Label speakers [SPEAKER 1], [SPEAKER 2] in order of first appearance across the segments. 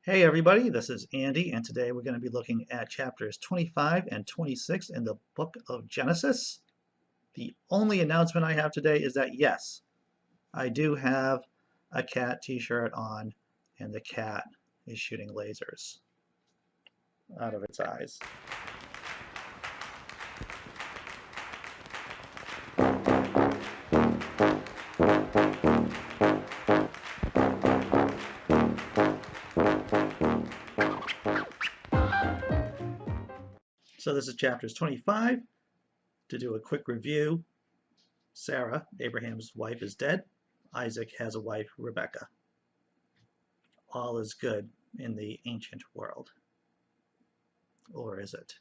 [SPEAKER 1] Hey everybody, this is Andy, and today we're going to be looking at chapters 25 and 26 in the book of Genesis. The only announcement I have today is that yes, I do have a cat t-shirt on, and the cat is shooting lasers out of its eyes. So this is chapters 25. To do a quick review, Sarah, Abraham's wife, is dead. Isaac has a wife, Rebekah. All is good in the ancient world. Or is it?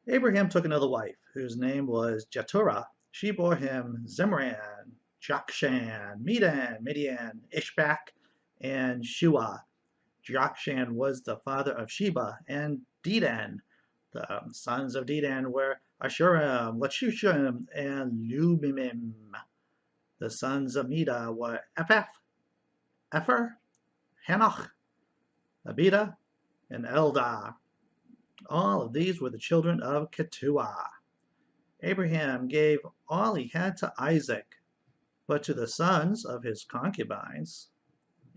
[SPEAKER 1] Abraham took another wife, whose name was Jeturah. She bore him Zimran, Jokshan, Medan, Midian, Ishbak, and Shua. Jokshan was the father of Sheba and Dedan. The sons of Dedan were Ashurim, Lechushim, and Lubimim. The sons of Meda were Epher, Hanoch, Abida, and Eldar. All of these were the children of Ketuah. Abraham gave all he had to Isaac, but to the sons of his concubines,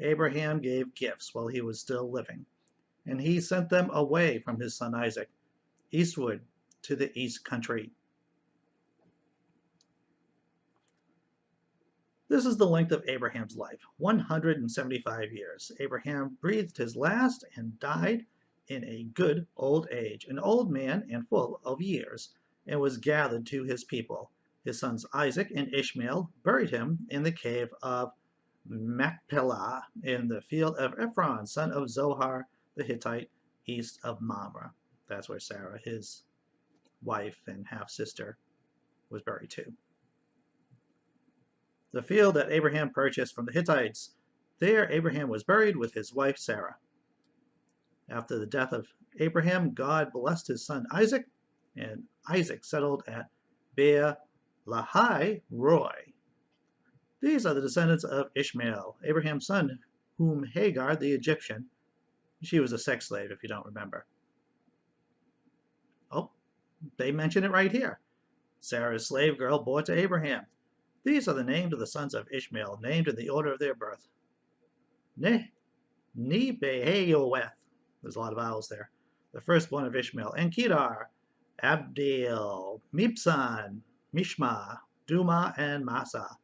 [SPEAKER 1] Abraham gave gifts while he was still living, and he sent them away from his son Isaac, eastward to the east country. This is the length of Abraham's life, 175 years. Abraham breathed his last and died in a good old age, an old man and full of years, and was gathered to his people. His sons Isaac and Ishmael buried him in the cave of Machpelah in the field of Ephron, son of Zohar the Hittite, east of Mamre. That's where Sarah, his wife and half-sister, was buried too. The field that Abraham purchased from the Hittites, there Abraham was buried with his wife Sarah. After the death of Abraham, God blessed his son Isaac, and Isaac settled at Beer Lahai Roi. These are the descendants of Ishmael, Abraham's son, whom Hagar the Egyptian, she was a sex slave if you don't remember. Oh, they mention it right here. Sarah's slave girl bore to Abraham. These are the names of the sons of Ishmael, named in the order of their birth. Nebehaoweth. There's a lot of vowels there. The firstborn of Ishmael, and Kedar, Abdil, Mibsan, Mishma, Duma, and Masa.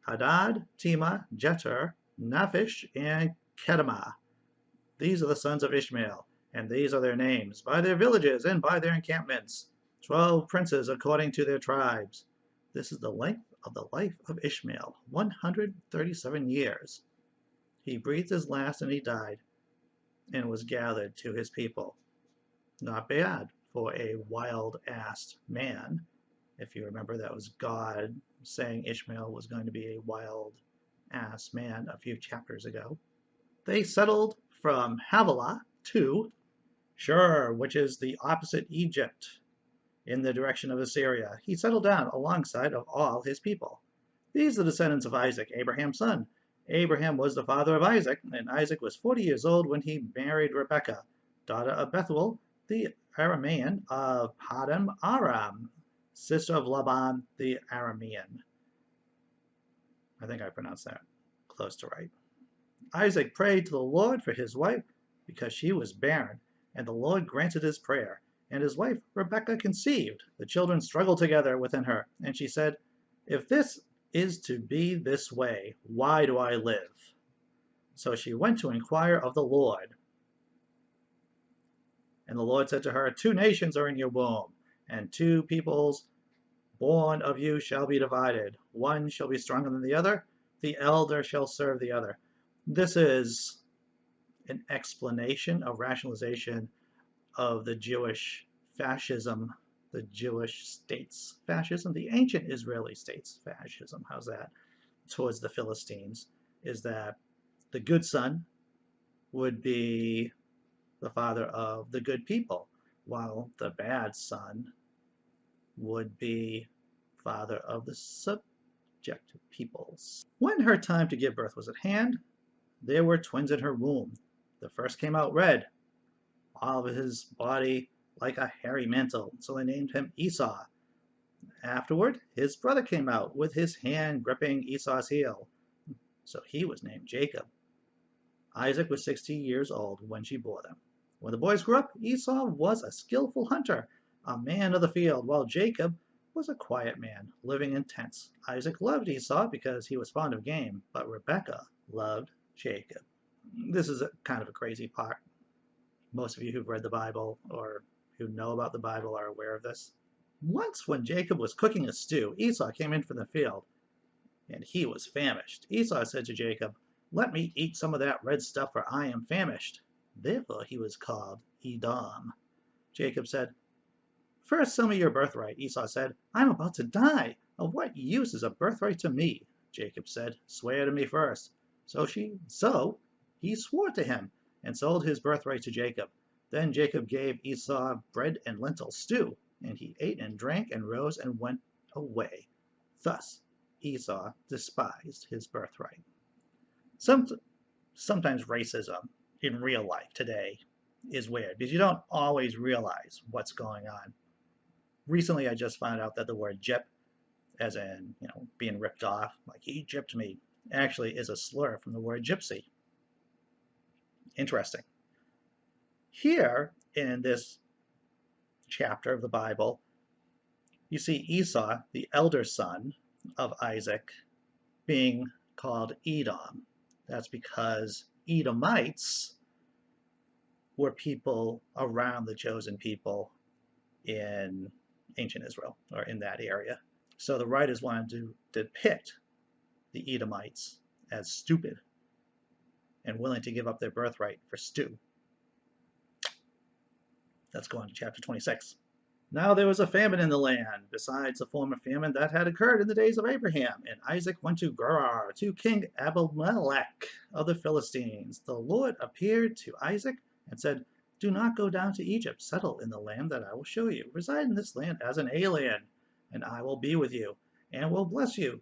[SPEAKER 1] Hadad, Tema, Jeter, Naphish, and Kedemah. These are the sons of Ishmael, and these are their names, by their villages and by their encampments. 12 princes according to their tribes. This is the length of the life of Ishmael, 137 years. He breathed his last and he died, and was gathered to his people. Not bad for a wild-assed man. If you remember, that was God saying Ishmael was going to be a wild-ass man a few chapters ago. They settled from Havilah to Shur, which is the opposite Egypt, in the direction of Assyria. He settled down alongside of all his people. These are the descendants of Isaac, Abraham's son. Abraham was the father of Isaac, and Isaac was 40 years old when he married Rebekah, daughter of Bethuel, the Aramean of Paddan Aram, sister of Laban the Aramean. I think I pronounced that close to right. Isaac prayed to the Lord for his wife because she was barren, and the Lord granted his prayer. And his wife Rebekah conceived. The children struggled together within her, and she said, "If this is to be this way, why do I live?" So she went to inquire of the Lord. And the Lord said to her, "Two nations are in your womb, and two peoples born of you shall be divided. One shall be stronger than the other. The elder shall serve the other." This is an explanation of rationalization of the Jewish fascism, the Jewish states fascism, the ancient Israeli states fascism, how's that, towards the Philistines, is that the good son would be the father of the good people, while the bad son would be father of the subject peoples. When her time to give birth was at hand, There were twins in her womb. The first came out red, all of his body like a hairy mantle, so they named him Esau. Afterward, his brother came out with his hand gripping Esau's heel, so he was named Jacob. Isaac was 60 years old when she bore them. When the boys grew up, Esau was a skillful hunter, a man of the field, while Jacob was a quiet man, living in tents. Isaac loved Esau because he was fond of game, but Rebekah loved Jacob. This is kind of a crazy part. Most of you who've read the Bible or who know about the Bible are aware of this. Once when Jacob was cooking a stew, Esau came in from the field, and he was famished. Esau said to Jacob, "Let me eat some of that red stuff, for I am famished." Therefore he was called Edom. Jacob said, "First sell me your birthright." Esau said, "I'm about to die. Of what use is a birthright to me?" Jacob said, "Swear to me first." So he swore to him and sold his birthright to Jacob. Then Jacob gave Esau bread and lentil stew, and he ate and drank and rose and went away. Thus Esau despised his birthright. Sometimes racism in real life today is weird because you don't always realize what's going on. Recently, I just found out that the word gyp, as in, being ripped off, like he gypped me, actually is a slur from the word gypsy. Interesting. Here in this chapter of the Bible, you see Esau, the elder son of Isaac, being called Edom. That's because Edomites were people around the chosen people in ancient Israel, or in that area. So the writers wanted to depict the Edomites as stupid and willing to give up their birthright for stew. Let's go on to chapter 26. Now there was a famine in the land, besides the former famine that had occurred in the days of Abraham. And Isaac went to Gerar, to King Abimelech of the Philistines. The Lord appeared to Isaac and said, "Do not go down to Egypt. Settle in the land that I will show you. Reside in this land as an alien, and I will be with you, and will bless you.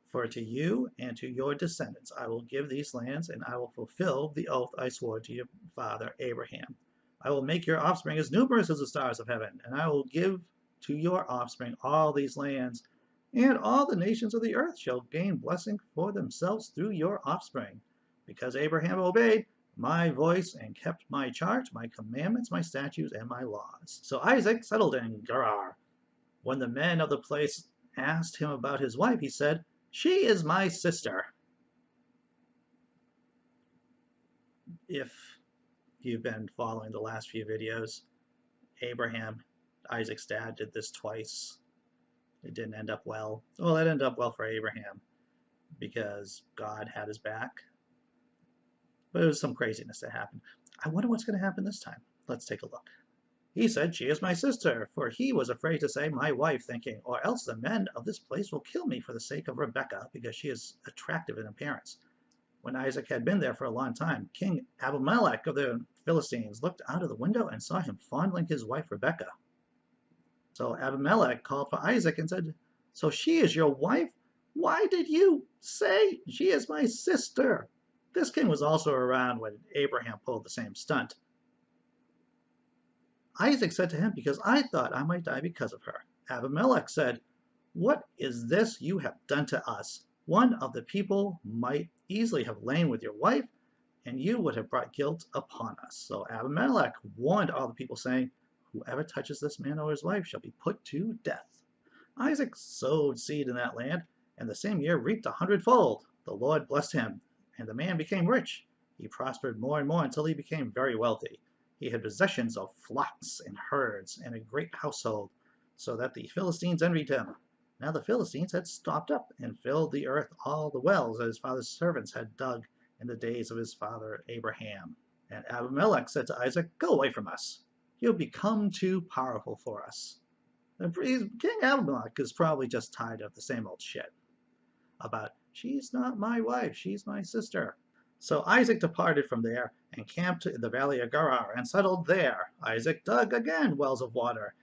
[SPEAKER 1] For to you and to your descendants I will give these lands, and I will fulfill the oath I swore to your father Abraham. I will make your offspring as numerous as the stars of heaven, and I will give to your offspring all these lands, and all the nations of the earth shall gain blessing for themselves through your offspring, because Abraham obeyed my voice and kept my charge, my commandments, my statutes, and my laws." So Isaac settled in Gerar. When the men of the place asked him about his wife, he said, "She is my sister." If you've been following the last few videos, Abraham, Isaac's dad, did this twice. It didn't end up well. Well, it ended up well for Abraham because God had his back. But it was some craziness that happened. I wonder what's going to happen this time. Let's take a look. He said, "She is my sister," for he was afraid to say "my wife," thinking, "or else the men of this place will kill me for the sake of Rebekah, because she is attractive in appearance." When Isaac had been there for a long time, King Abimelech of the Philistines looked out of the window and saw him fondling his wife Rebekah. So Abimelech called for Isaac and said, "So she is your wife? Why did you say she is my sister?" This king was also around when Abraham pulled the same stunt. Isaac said to him, "Because I thought I might die because of her." Abimelech said, "What is this you have done to us? One of the people might easily have lain with your wife, and you would have brought guilt upon us." So Abimelech warned all the people, saying, "Whoever touches this man or his wife shall be put to death." Isaac sowed seed in that land, and the same year reaped 100-fold. The Lord blessed him, and the man became rich. He prospered more and more until he became very wealthy. He had possessions of flocks and herds and a great household, so that the Philistines envied him. Now the Philistines had stopped up and filled the earth all the wells that his father's servants had dug in the days of his father Abraham. And Abimelech said to Isaac, "Go away from us. You'll become too powerful for us." King Abimelech is probably just tired of the same old shit about, "She's not my wife, she's my sister." So Isaac departed from there and camped in the valley of Gerar and settled there. Isaac dug again wells of water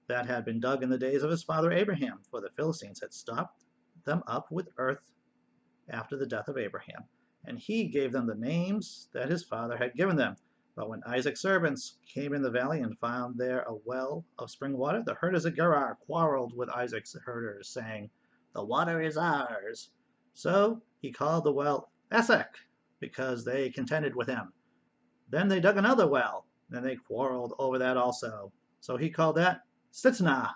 [SPEAKER 1] that had been dug in the days of his father Abraham, for the Philistines had stopped them up with earth after the death of Abraham. and he gave them the names that his father had given them. But when Isaac's servants came in the valley and found there a well of spring water, the herders of Gerar quarreled with Isaac's herders, saying, "The water is ours." So he called the well Esek, because they contended with him. Then they dug another well, and they quarreled over that also. So he called that Sitnah.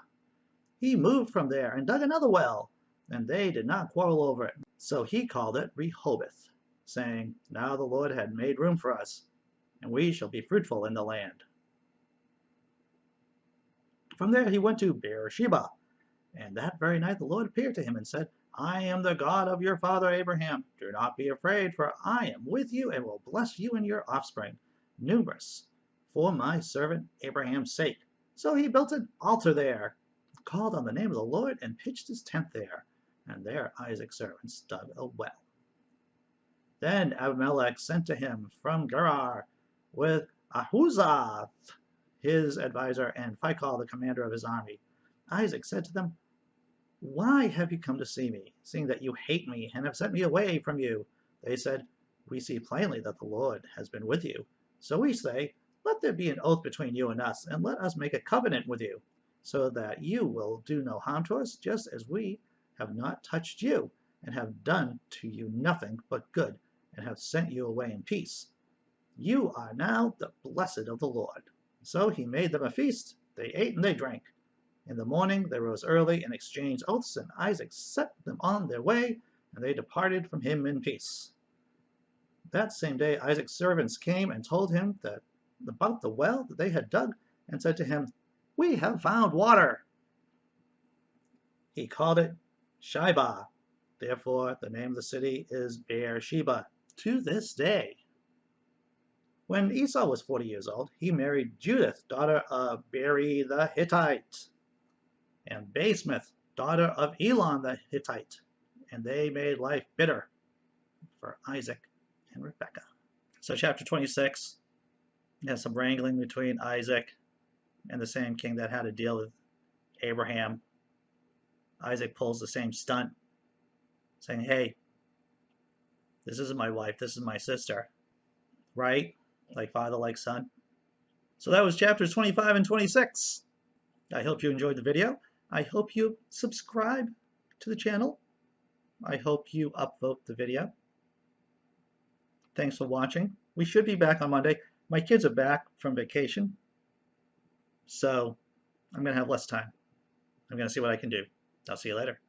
[SPEAKER 1] He moved from there and dug another well, and they did not quarrel over it. So he called it Rehoboth, saying, "Now the Lord had made room for us, and we shall be fruitful in the land." From there he went to Beersheba, and that very night the Lord appeared to him and said, "I am the God of your father Abraham. Do not be afraid, for I am with you and will bless you and your offspring, numerous, for my servant Abraham's sake." So he built an altar there, called on the name of the Lord, and pitched his tent there. And there Isaac's servants dug a well. Then Abimelech sent to him from Gerar with Ahuzzath, his advisor, and Phicol, the commander of his army. Isaac said to them, "Why have you come to see me, seeing that you hate me and have sent me away from you?" They said, "We see plainly that the Lord has been with you. So we say, let there be an oath between you and us, and let us make a covenant with you, so that you will do no harm to us, just as we have not touched you, and have done to you nothing but good, and have sent you away in peace. You are now the blessed of the Lord." So he made them a feast. They ate and they drank. In the morning they rose early and exchanged oaths, and Isaac set them on their way, and they departed from him in peace. That same day Isaac's servants came and told him about the well that they had dug, and said to him, "We have found water." He called it Shibah. Therefore the name of the city is Beersheba to this day. When Esau was 40 years old, he married Judith, daughter of Beri the Hittite, and Basemath, daughter of Elon the Hittite, and they made life bitter for Isaac and Rebekah. So chapter 26 has some wrangling between Isaac and the same king that had to deal with Abraham. Isaac pulls the same stunt, saying, "Hey, this isn't my wife, this is my sister." Right? Like father, like son. So that was chapters 25 and 26. I hope you enjoyed the video. I hope you subscribe to the channel. I hope you upvote the video. Thanks for watching. We should be back on Monday. My kids are back from vacation, so I'm going to have less time. I'm going to see what I can do. I'll see you later.